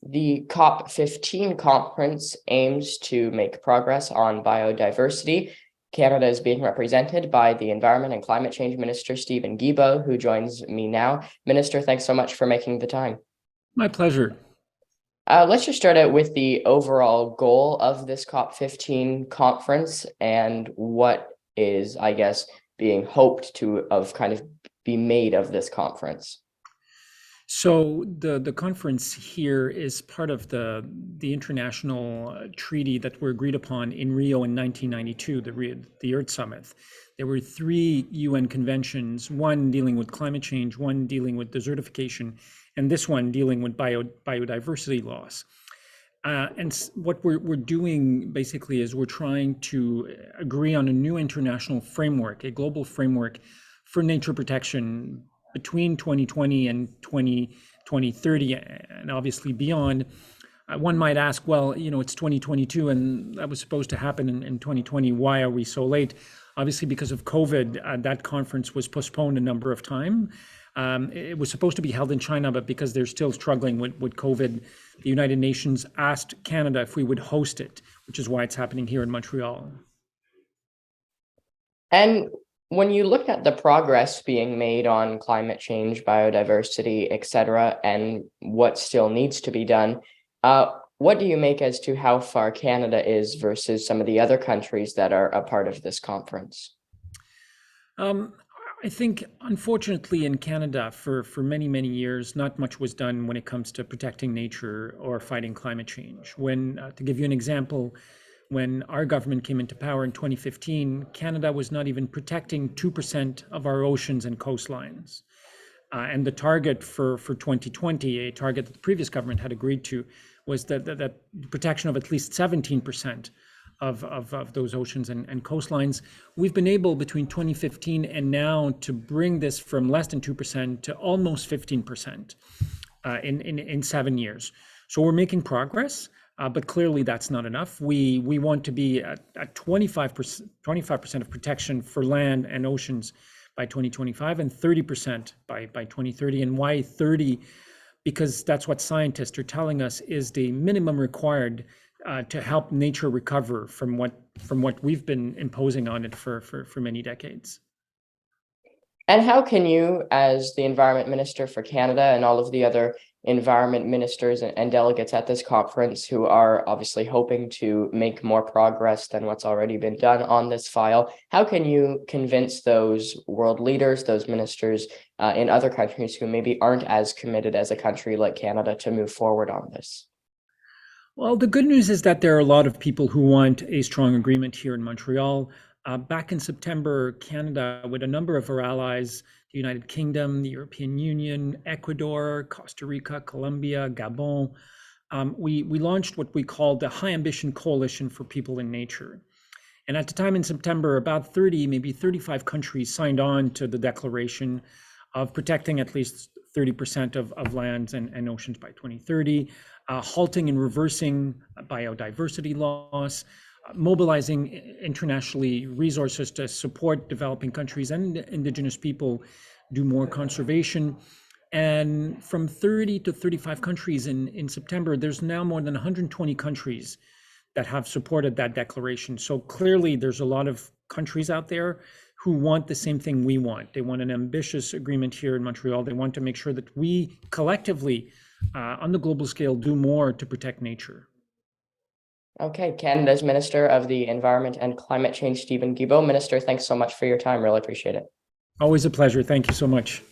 The COP15 conference aims to make progress on biodiversity. Canada is being represented by the Environment and Climate Change Minister Steven Guilbeault, who joins me now. Minister, thanks so much for making the time. My pleasure. Let's just start out with the overall goal of this COP15 conference and what is, I guess, being hoped to be made of this conference. So the conference here is part of the international treaty that were agreed upon in Rio in 1992, the Earth Summit. There were 3 UN conventions, one dealing with climate change, one dealing with desertification, and this one dealing with biodiversity loss. And what we're doing basically is we're trying to agree on a new international framework, a global framework for nature protection between 2020 and 2030, and obviously beyond. One might ask, well, it's 2022 and that was supposed to happen in 2020. Why are we so late? Obviously, because of COVID, that conference was postponed a number of times. It was supposed to be held in China, but because they're still struggling with COVID, the United Nations asked Canada if we would host it, which is why it's happening here in Montreal. And when you look at the progress being made on climate change, biodiversity, etc., and what still needs to be done, what do you make as to how far Canada is versus some of the other countries that are a part of this conference? I think, unfortunately, in Canada, for many, many years, not much was done when it comes to protecting nature or fighting climate change. To give you an example, when our government came into power in 2015, Canada was not even protecting 2% of our oceans and coastlines. And the target for 2020, a target that the previous government had agreed to, was that protection of at least 17% of those oceans and coastlines. We've been able, between 2015 and now, to bring this from less than 2% to almost 15% in 7 years. So we're making progress. But clearly that's not enough. We want to be at 25% of protection for land and oceans by 2025 and 30% by 2030. And why 30? Because that's what scientists are telling us is the minimum required to help nature recover from what we've been imposing on it for many decades. And how can you, as the Environment Minister for Canada and all of the other environment ministers and delegates at this conference who are obviously hoping to make more progress than what's already been done on this file, how can you convince those world leaders, those ministers in other countries who maybe aren't as committed as a country like Canada to move forward on this? Well, the good news is that there are a lot of people who want a strong agreement here in Montreal. Back in September, Canada, with a number of our allies, the United Kingdom, the European Union, Ecuador, Costa Rica, Colombia, Gabon, we launched what we called the High Ambition Coalition for People and Nature. And at the time in September, about 30, maybe 35 countries signed on to the declaration of protecting at least 30% of lands and oceans by 2030, halting and reversing biodiversity loss, mobilizing internationally resources to support developing countries and indigenous people do more conservation. And from 30 to 35 countries in September, there's now more than 120 countries that have supported that declaration. So clearly there's a lot of countries out there who want the same thing we want. They want an ambitious agreement here in Montreal. They want to make sure that we collectively, on the global scale, do more to protect nature. Okay, Canada's Minister of the Environment and Climate Change, Steven Guilbeault. Minister, thanks so much for your time. Really appreciate it. Always a pleasure. Thank you so much.